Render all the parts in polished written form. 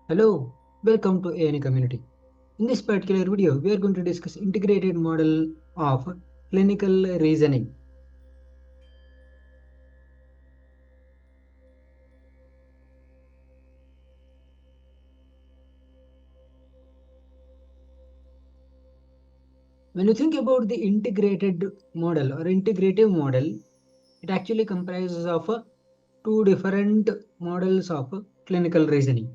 Hello, welcome to ANA community. In this particular video, we are going to discuss integrated model of clinical reasoning. When you think about the integrated model or integrative model, it actually comprises of two different models of clinical reasoning.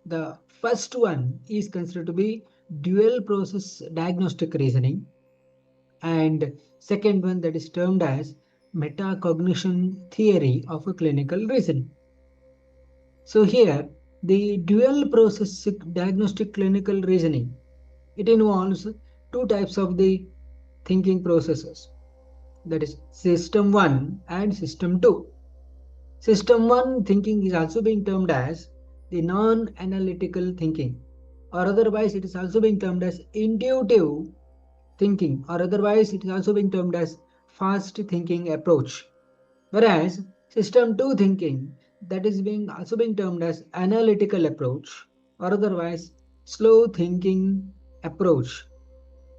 The first one is considered to be dual process diagnostic reasoning, and second one that is termed as metacognition theory of a clinical reasoning. So here, the dual process diagnostic clinical reasoning, it involves two types of the thinking processes, that is system 1 and system 2. System 1 thinking is also being termed as the non-analytical thinking, or otherwise it is also being termed as intuitive thinking, or otherwise it is also being termed as fast thinking approach. Whereas system 2 thinking, that is being also being termed as analytical approach, or otherwise slow thinking approach.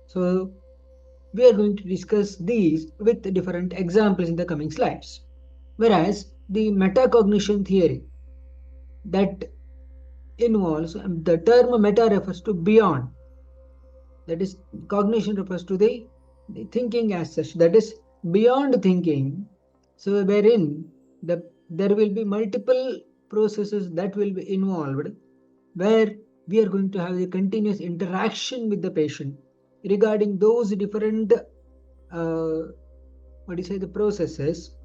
So we are going to discuss these with different examples in the coming slides. Whereas the metacognition theory, that involves, the term meta refers to beyond, that is cognition refers to the thinking as such, that is beyond thinking. So wherein there will be multiple processes that will be involved, where we are going to have a continuous interaction with the patient regarding those different what do you say, the processes,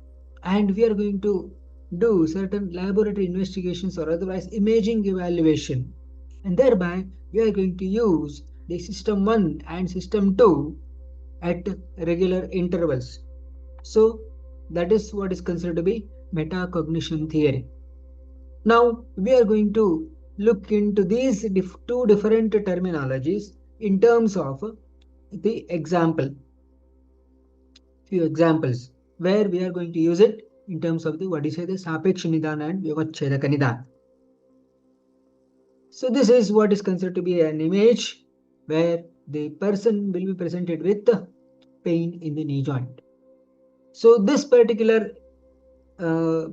and we are going to do certain laboratory investigations or otherwise imaging evaluation, and thereby we are going to use the system 1 and system 2 at regular intervals. So that is what is considered to be metacognition theory. Now we are going to look into these two different terminologies in terms of the example, few examples where we are going to use it in terms of the what is the Sapeksha Nidana and Vyavachedaka Nidana. So this is what is considered to be an image where the person will be presented with pain in the knee joint. So this particular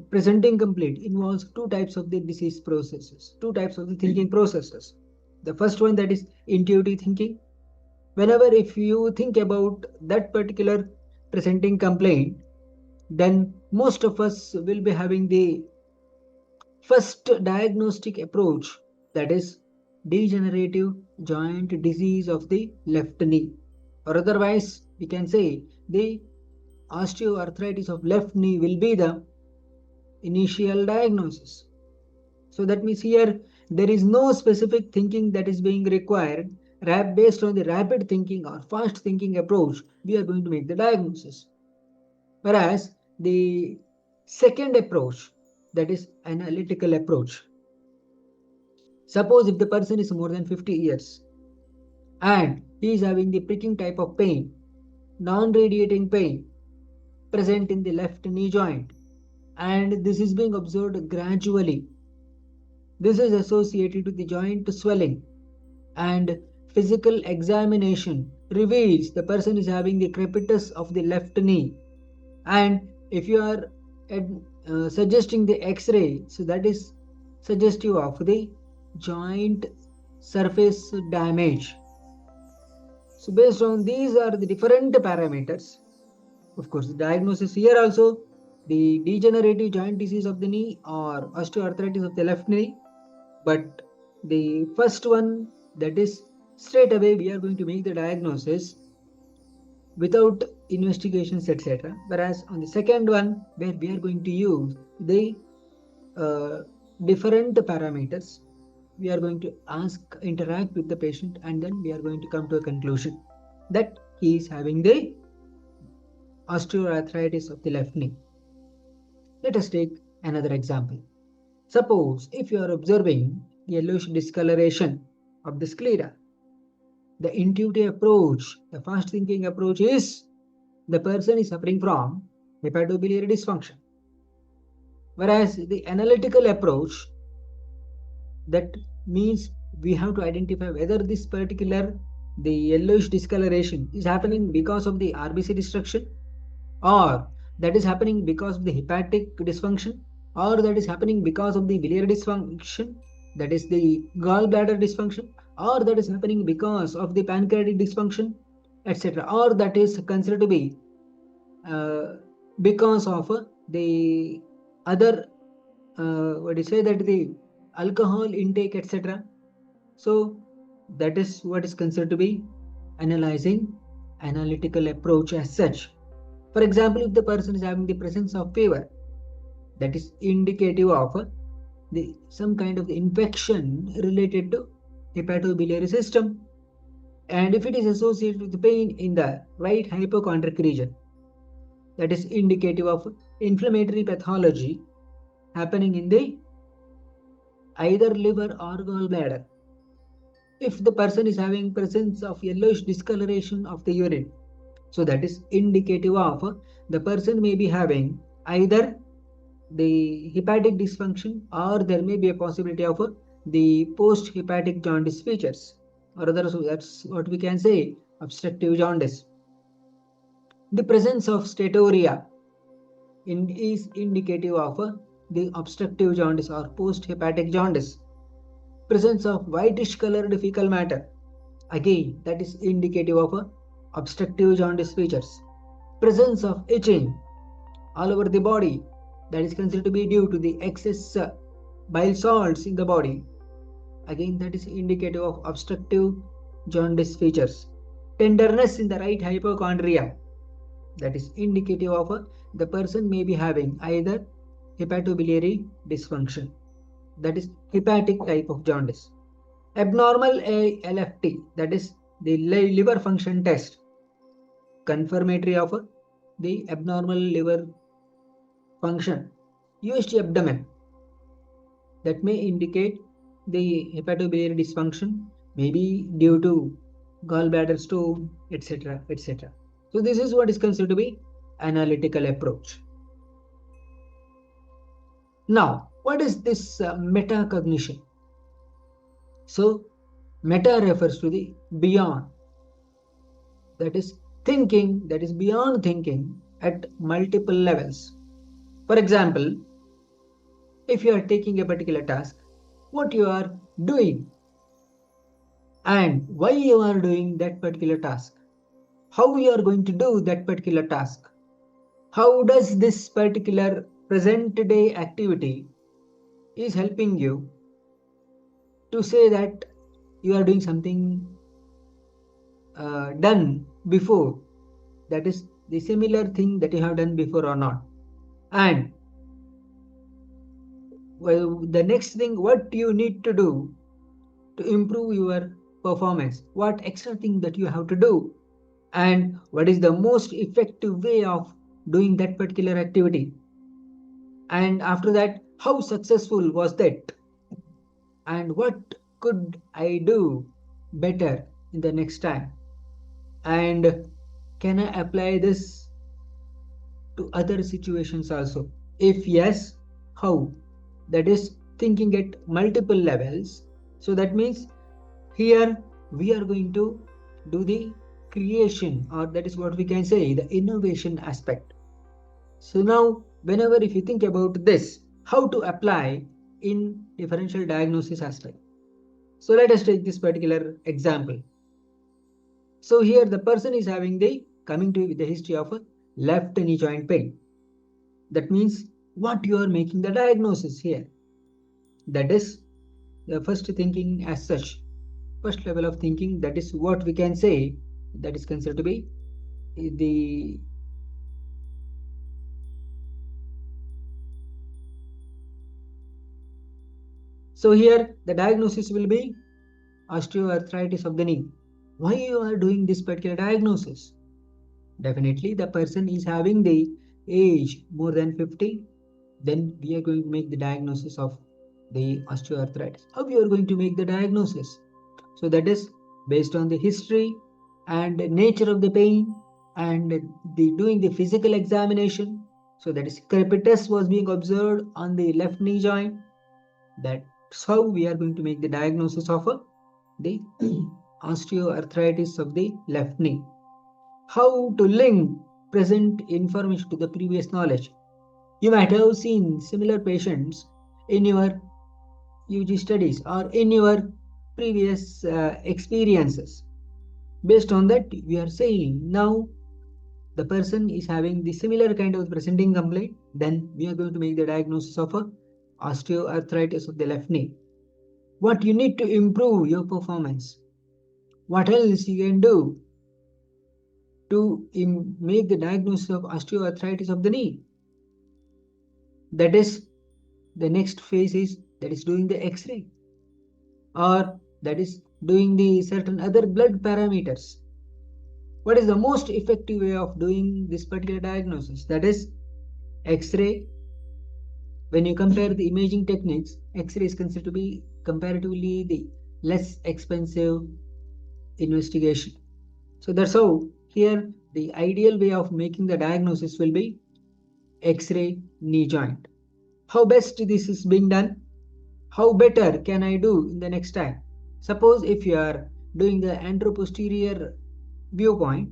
presenting complete involves two types of the disease processes, two types of the thinking processes. The first one, that is intuitive thinking. Whenever if you think about that particular presenting complaint, then most of us will be having the first diagnostic approach, that is degenerative joint disease of the left knee, or otherwise we can say the osteoarthritis of left knee will be the initial diagnosis. So that means here there is no specific thinking that is being required. Based on the rapid thinking or fast thinking approach, we are going to make the diagnosis. Whereas the second approach, that is analytical approach. Suppose if the person is more than 50 years and he is having the pricking type of pain, non-radiating pain present in the left knee joint, and this is being observed gradually. This is associated with the joint swelling, and physical examination reveals the person is having the crepitus of the left knee. And if you are suggesting the x-ray, so that is suggestive of the joint surface damage. So based on these are the different parameters. Of course, the diagnosis here also, the degenerative joint disease of the knee or osteoarthritis of the left knee. But the first one, that is straight away we are going to make the diagnosis without investigations, etc. Whereas on the second one, where we are going to use the different parameters, we are going to interact with the patient, and then we are going to come to a conclusion that he is having the osteoarthritis of the left knee. Let us take another example. Suppose if you are observing yellowish discoloration of the sclera, the intuitive approach, the fast thinking approach is the person is suffering from hepatobiliary dysfunction. Whereas the analytical approach, that means we have to identify whether this particular the yellowish discoloration is happening because of the RBC destruction, or that is happening because of the hepatic dysfunction, or that is happening because of the biliary dysfunction, that is the gallbladder dysfunction, or that is happening because of the pancreatic dysfunction, etc., or that is considered to be uh, because of the other what do you say, that the alcohol intake, etc. So that is what is considered to be analyzing analytical approach as such. For example, if the person is having the presence of fever, that is indicative of some kind of infection related to hepatobiliary system. And if it is associated with pain in the right hypochondric region, that is indicative of inflammatory pathology happening in the either liver or gallbladder. If the person is having presence of yellowish discoloration of the urine, so that is indicative of the person may be having either the hepatic dysfunction, or there may be a possibility of the post-hepatic jaundice features, or other, so that's what we can say, obstructive jaundice. The presence of steatorrhea is indicative of the obstructive jaundice or post-hepatic jaundice. Presence of whitish colored fecal matter, again that is indicative of obstructive jaundice features. Presence of itching all over the body, that is considered to be due to the excess bile salts in the body, again that is indicative of obstructive jaundice features. Tenderness in the right hypochondria, that is indicative of the person may be having either hepatobiliary dysfunction, that is hepatic type of jaundice. Abnormal LFT, that is the liver function test, confirmatory of the abnormal liver function. USG abdomen, that may indicate the hepatobiliary dysfunction, maybe due to gallbladder stone, etc., etc. So this is what is considered to be analytical approach. Now, what is this metacognition? So, meta refers to the beyond, that is thinking, that is beyond thinking at multiple levels. For example, if you are taking a particular task, what you are doing and why you are doing that particular task, how you are going to do that particular task, how does this particular present day activity is helping you to say that you are doing something done before, that is the similar thing that you have done before or not. And well, the next thing what you need to do to improve your performance, what extra thing that you have to do, and what is the most effective way of doing that particular activity, and after that how successful was that, and what could I do better in the next time, and can I apply this to other situations also? If yes, how? That is thinking at multiple levels. So that means here we are going to do the creation, or that is what we can say, the innovation aspect. So now, whenever if you think about this, how to apply in differential diagnosis aspect. So let us take this particular example. So here the person is having the coming to the history of a left knee joint pain. That means what you are making the diagnosis here. That is the first thinking as such. First level of thinking, that is what we can say, that is considered to be the so here the diagnosis will be osteoarthritis of the knee. Why you are doing this particular diagnosis? Definitely the person is having the age more than 50, then we are going to make the diagnosis of the osteoarthritis. How you are going to make the diagnosis? So that is based on the history and nature of the pain, and the doing the physical examination. So that is crepitus was being observed on the left knee joint, that So we are going to make the diagnosis of the osteoarthritis of the left knee. How to link present information to the previous knowledge. You might have seen similar patients in your UG studies or in your previous experiences. Based on that, we are saying now the person is having the similar kind of presenting complaint, then we are going to make the diagnosis of a osteoarthritis of the left knee. What you need to improve your performance? What else you can do to make the diagnosis of osteoarthritis of the knee? That is, the next phase is that is doing the X-ray, or that is doing the certain other blood parameters. What is the most effective way of doing this particular diagnosis? That is X-ray. When you compare the imaging techniques, X-ray is considered to be comparatively the less expensive investigation. So that's how here the ideal way of making the diagnosis will be X-ray knee joint. How best this is being done? How better can I do in the next time? Suppose if you are doing the anteroposterior viewpoint,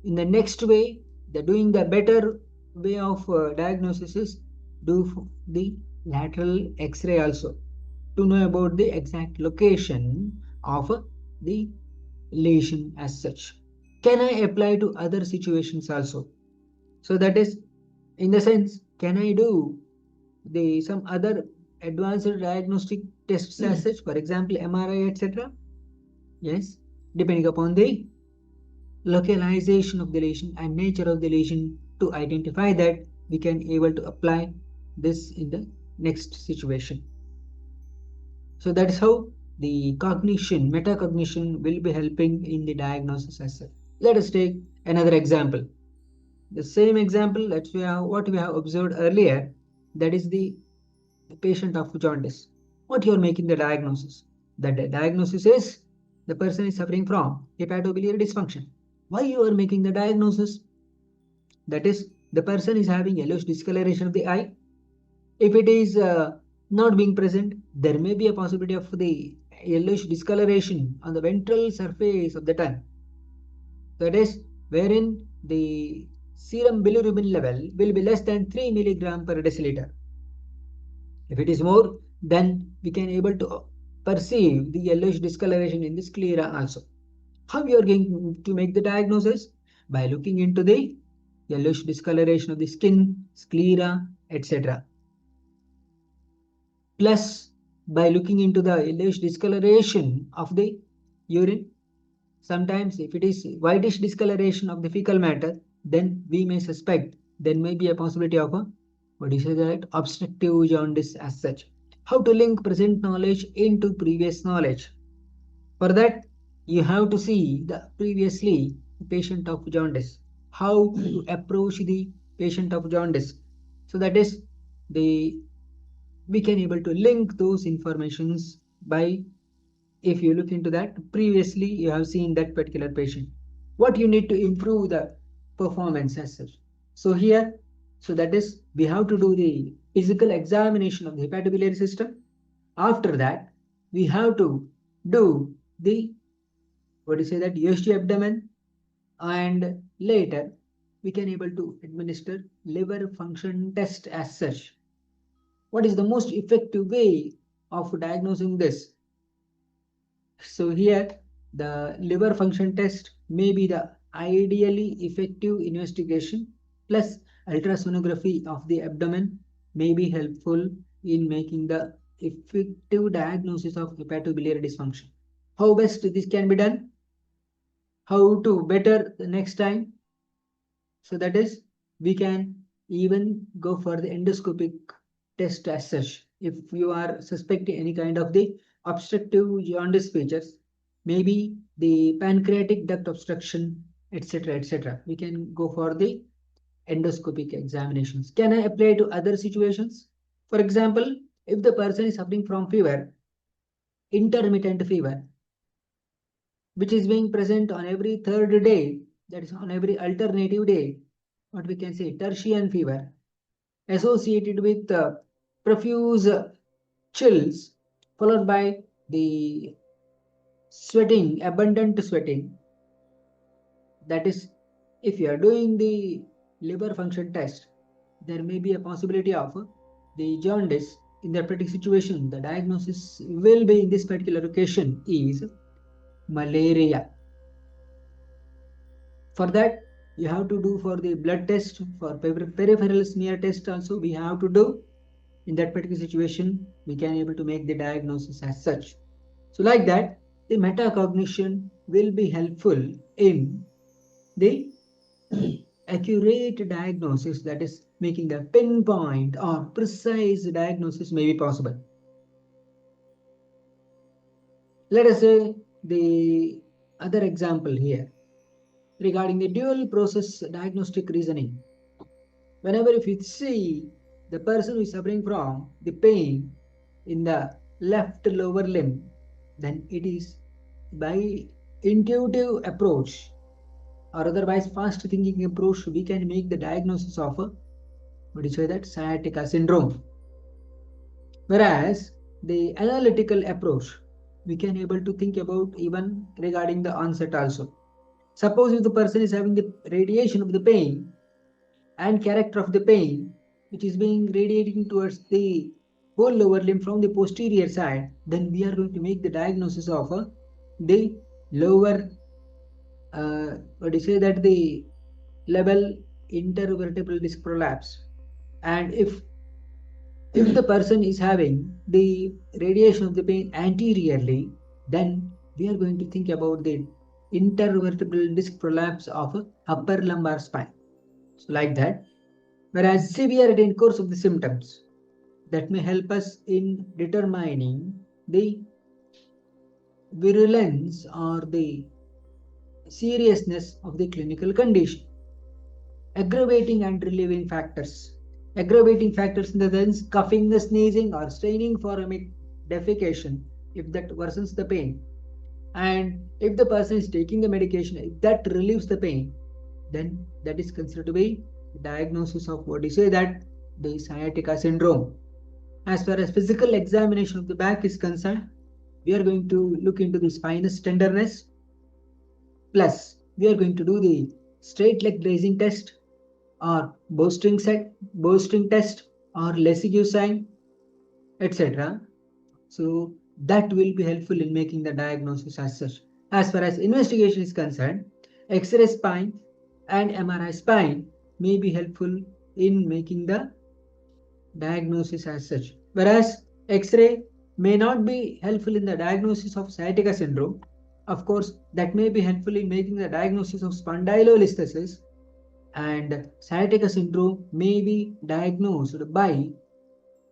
in the next way, doing the better way of diagnosis is do the lateral X-ray also to know about the exact location of the lesion as such. Can I apply to other situations also? So that is, in the sense, can I do the some other advanced diagnostic tests as such, for example, MRI, etc.? Yes, depending upon the localization of the lesion and nature of the lesion to identify that we can able to apply this in the next situation. So that's how the cognition, metacognition will be helping in the diagnosis as such. Let us take another example. The same example that we have what we have observed earlier, that is the patient of jaundice. What you are making the diagnosis? The diagnosis is the person is suffering from hepatobiliary dysfunction. Why you are making the diagnosis? That is, the person is having yellowish discoloration of the eye. If it is not being present, there may be a possibility of the yellowish discoloration on the ventral surface of the tongue. That is, wherein the serum bilirubin level will be less than 3 milligram per deciliter. If it is more, then we can able to perceive the yellowish discoloration in the sclera also. How you are going to make the diagnosis? By looking into the yellowish discoloration of the skin, sclera, etc. Plus, by looking into the yellowish discoloration of the urine, sometimes if it is whitish discoloration of the fecal matter, then we may suspect there may be a possibility of a what is that obstructive jaundice as such. How to link present knowledge into previous knowledge? For that, you have to see the previously patient of jaundice, how to approach the patient of jaundice. So that is the we can able to link those informations by if you look into that previously you have seen that particular patient. What you need to improve the performance as such. So here, so that is we have to do the physical examination of the hepatobiliary system. After that, we have to do the what do you say that USG abdomen, and later we can able to administer liver function test as such. What is the most effective way of diagnosing this? So here the liver function test may be the ideally effective investigation, plus ultrasonography of the abdomen may be helpful in making the effective diagnosis of hepatobiliary dysfunction. How best this can be done? How to better the next time? So that is, we can even go for the endoscopic test as such. If you are suspecting any kind of the obstructive jaundice features, maybe the pancreatic duct obstruction, etc., etc., we can go for the endoscopic examinations. Can I apply to other situations? For example, if the person is suffering from fever, intermittent fever, which is being present on every third day, that is on every alternative day, what we can say tertian fever, associated with profuse chills followed by the sweating, abundant sweating. That is, if you are doing the liver function test, there may be a possibility of the jaundice. In that particular situation, the diagnosis will be in this particular occasion is malaria. For that, you have to do for the blood test, for peripheral smear test also we have to do. In that particular situation, we can able to make the diagnosis as such. So like that, the metacognition will be helpful in the accurate diagnosis, that is making a pinpoint or precise diagnosis may be possible. Let us say the other example here regarding the dual process diagnostic reasoning. Whenever if you see the person who is suffering from the pain in the left lower limb, then it is by intuitive approach or otherwise fast thinking approach we can make the diagnosis of what do you say that sciatica syndrome. Whereas the analytical approach we can able to think about even regarding the onset also. Suppose if the person is having the radiation of the pain and character of the pain which is being radiating towards the whole lower limb from the posterior side, then we are going to make the diagnosis of the lower what do you say that the level intervertebral disc prolapse. And if the person is having the radiation of the pain anteriorly, then we are going to think about the intervertebral disc prolapse of upper lumbar spine. So like that. Whereas severity in course of the symptoms that may help us in determining the virulence or the seriousness of the clinical condition. Aggravating and relieving factors. Aggravating factors in the sense coughing, sneezing, or straining for defecation if that worsens the pain. And if the person is taking the medication, if that relieves the pain, then that is considered to be diagnosis of what you say that the sciatica syndrome. As far as physical examination of the back is concerned, we are going to look into the spinous tenderness, plus we are going to do the straight leg raising test or bowstring test or Lessig sign, etc. So that will be helpful in making the diagnosis as such. As far as investigation is concerned, X-ray spine and MRI spine may be helpful in making the diagnosis as such. Whereas X-ray may not be helpful in the diagnosis of sciatica syndrome. Of course, that may be helpful in making the diagnosis of spondylolisthesis, and sciatica syndrome may be diagnosed by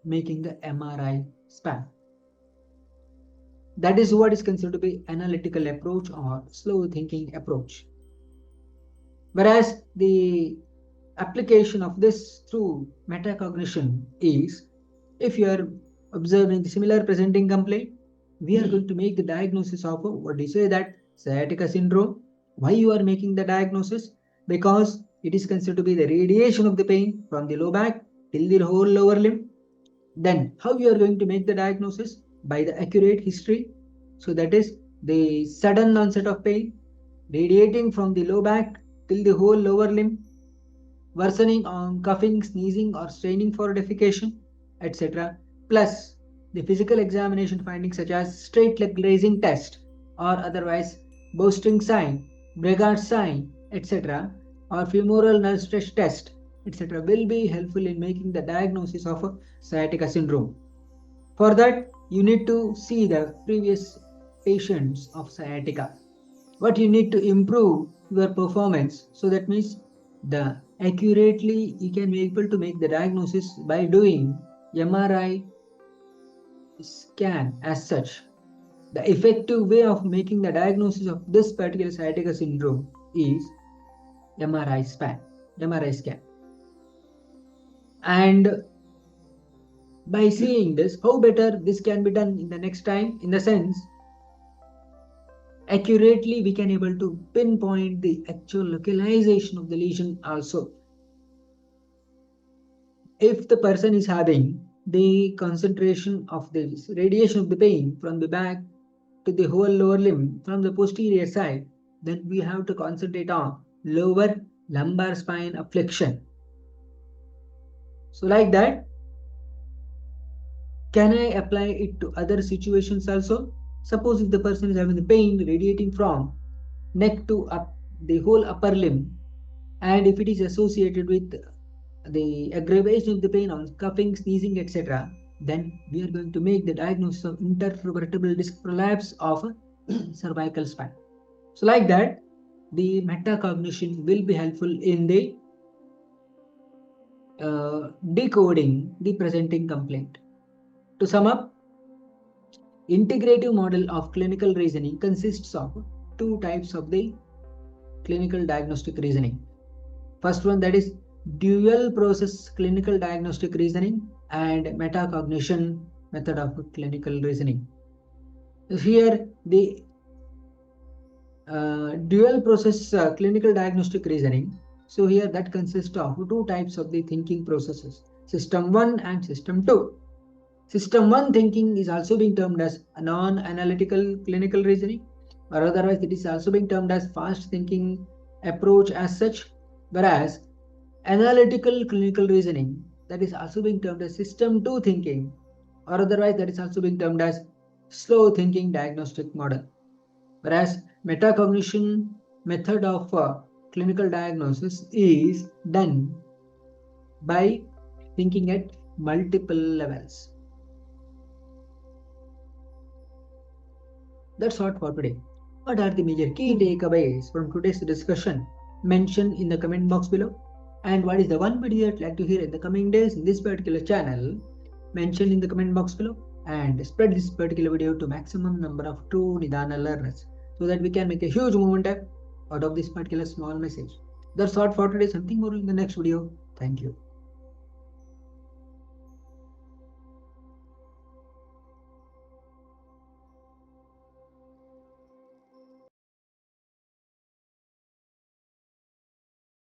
making the MRI span. That is what is considered to be analytical approach or slow thinking approach. Whereas the application of this through metacognition is, if you are observing the similar presenting complaint, we are going to make the diagnosis of what do you say that sciatica syndrome. Why you are making the diagnosis? Because it is considered to be the radiation of the pain from the low back till the whole lower limb. Then how you are going to make the diagnosis? By the accurate history. So that is the sudden onset of pain radiating from the low back till the whole lower limb, worsening on coughing, sneezing, or straining for defecation, etc. Plus the physical examination findings such as straight leg raising test or otherwise bowstring sign, Bragard sign, etc. or femoral nerve stretch test, etc. will be helpful in making the diagnosis of a sciatica syndrome. For that, you need to see the previous patients of sciatica. What you need to improve your performance, so that means the accurately you can be able to make the diagnosis by doing MRI scan as such. The effective way of making the diagnosis of this particular sciatica syndrome is MRI scan. And by seeing this, how better this can be done in the next time, in the sense accurately we can able to pinpoint the actual localization of the lesion also. If the person is having the concentration of the radiation of the pain from the back to the whole lower limb from the posterior side, then we have to concentrate on lower lumbar spine affliction. So like that, can I apply it to other situations also? Suppose if the person is having the pain radiating from neck to up the whole upper limb, and if it is associated with the aggravation of the pain on coughing, sneezing, etc., then we are going to make the diagnosis of intervertebral disc prolapse of cervical spine. So like that, the metacognition will be helpful in the decoding the presenting complaint. To sum up, integrative model of clinical reasoning consists of two types of the clinical diagnostic reasoning. First one, that is dual process clinical diagnostic reasoning, and metacognition method of clinical reasoning. Here the dual process clinical diagnostic reasoning. So here that consists of two types of the thinking processes, system 1 and system 2. System 1 thinking is also being termed as a non-analytical clinical reasoning, or otherwise it is also being termed as fast thinking approach as such, whereas analytical clinical reasoning, that is also being termed as system 2 thinking, or otherwise that is also being termed as slow thinking diagnostic model. Whereas metacognition method of clinical diagnosis is done by thinking at multiple levels. That's all for today. What are the major key takeaways from today's discussion? Mention in the comment box below. And what is the one video you'd like to hear in the coming days in this particular channel? Mention in the comment box below, and spread this particular video to maximum number of true Nidana learners, so that we can make a huge movement out of this particular small message. That's all for today. Something more in the next video. Thank you.